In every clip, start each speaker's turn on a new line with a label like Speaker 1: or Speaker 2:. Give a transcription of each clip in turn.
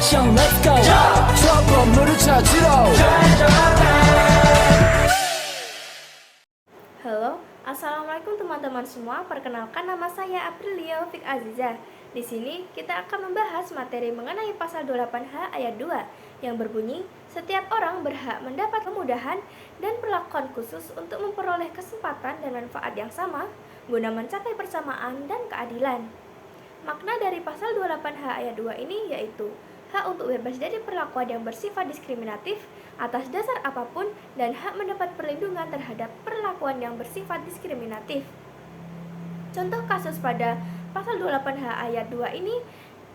Speaker 1: action, let's go. 추억 건물을 찾으러.
Speaker 2: Halo, assalamualaikum teman-teman semua. Perkenalkan, nama saya Aprilia Fik Aziza. Di sini kita akan membahas materi mengenai pasal 28H ayat 2 yang berbunyi, setiap orang berhak mendapat kemudahan dan perlakuan khusus untuk memperoleh kesempatan dan manfaat yang sama guna mencapai persamaan dan keadilan. Makna dari pasal 28H ayat 2 ini yaitu hak untuk bebas dari perlakuan yang bersifat diskriminatif atas dasar apapun dan hak mendapat perlindungan terhadap perlakuan yang bersifat diskriminatif. Contoh kasus pada pasal 28H ayat 2 ini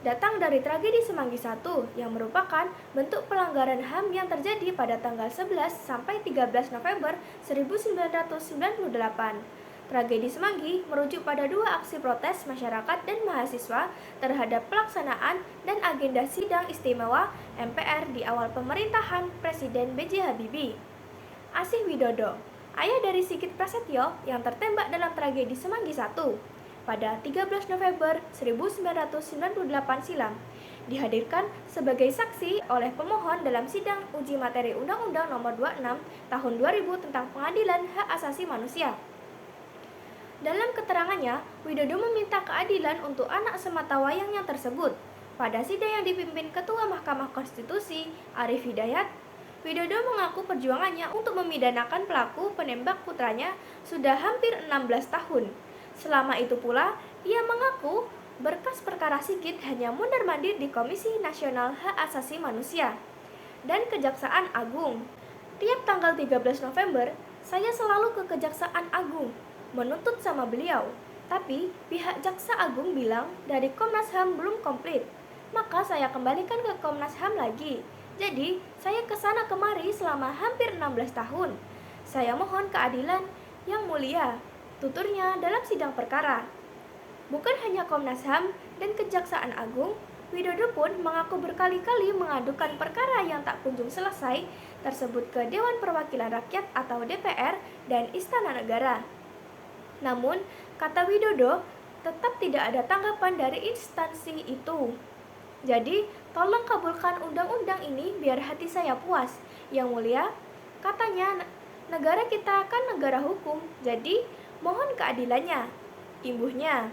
Speaker 2: datang dari tragedi Semanggi I yang merupakan bentuk pelanggaran HAM yang terjadi pada tanggal 11 sampai 13 November 1998. Tragedi Semanggi merujuk pada dua aksi protes masyarakat dan mahasiswa terhadap pelaksanaan dan agenda sidang istimewa MPR di awal pemerintahan Presiden B.J. Habibie. Asih Widodo, ayah dari Sigit Prasetyo yang tertembak dalam tragedi Semanggi I pada 13 November 1998 silam, dihadirkan sebagai saksi oleh pemohon dalam sidang uji materi Undang-Undang Nomor 26 Tahun 2000 tentang Pengadilan Hak Asasi Manusia. Dalam keterangannya, Widodo meminta keadilan untuk anak sematawayang yang tersebut. Pada sidang yang dipimpin Ketua Mahkamah Konstitusi, Arief Hidayat, Widodo mengaku perjuangannya untuk memidanakan pelaku penembak putranya sudah hampir 16 tahun. Selama itu pula, ia mengaku berkas perkara Sigit hanya mondar-mandir di Komisi Nasional Hak Asasi Manusia dan Kejaksaan Agung. Tiap tanggal 13 November, saya selalu ke Kejaksaan Agung menuntut sama beliau, tapi pihak Jaksa Agung bilang dari Komnas HAM belum komplit. Maka saya kembalikan ke Komnas HAM lagi. Jadi, saya kesana kemari selama hampir 16 tahun. Saya mohon keadilan yang mulia, tuturnya dalam sidang perkara. Bukan hanya Komnas HAM dan Kejaksaan Agung, Widodo pun mengaku berkali-kali mengadukan perkara yang tak kunjung selesai tersebut ke Dewan Perwakilan Rakyat atau DPR dan Istana Negara. Namun, kata Widodo, tetap tidak ada tanggapan dari instansi itu. Jadi, tolong kabulkan undang-undang ini biar hati saya puas. Yang mulia, katanya, negara kita kan negara hukum, jadi mohon keadilannya. Imbuhnya,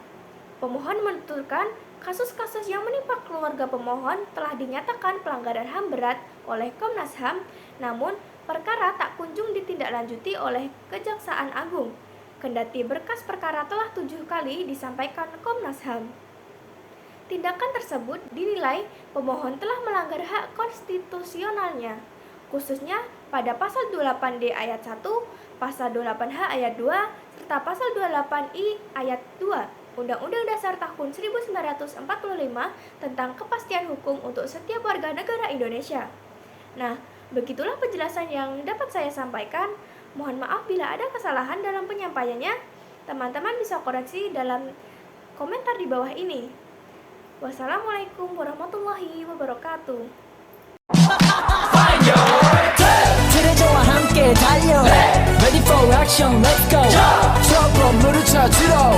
Speaker 2: pemohon menuturkan kasus-kasus yang menimpa keluarga pemohon telah dinyatakan pelanggaran HAM berat oleh Komnas HAM, namun perkara tak kunjung ditindaklanjuti oleh Kejaksaan Agung. Kendati berkas perkara telah 7 kali disampaikan Komnas HAM. Tindakan tersebut dinilai pemohon telah melanggar hak konstitusionalnya, khususnya pada pasal 28D ayat 1, pasal 28H ayat 2, serta pasal 28I ayat 2 Undang-Undang Dasar tahun 1945 tentang kepastian hukum untuk setiap warga negara Indonesia. Nah, begitulah penjelasan yang dapat saya sampaikan. Mohon maaf bila ada kesalahan dalam penyampaiannya. Teman-teman bisa koreksi dalam komentar di bawah ini. Wassalamualaikum warahmatullahi wabarakatuh.
Speaker 1: 트레저와 함께 달려. Ready for action, let's go. 추억 건물을 찾으러.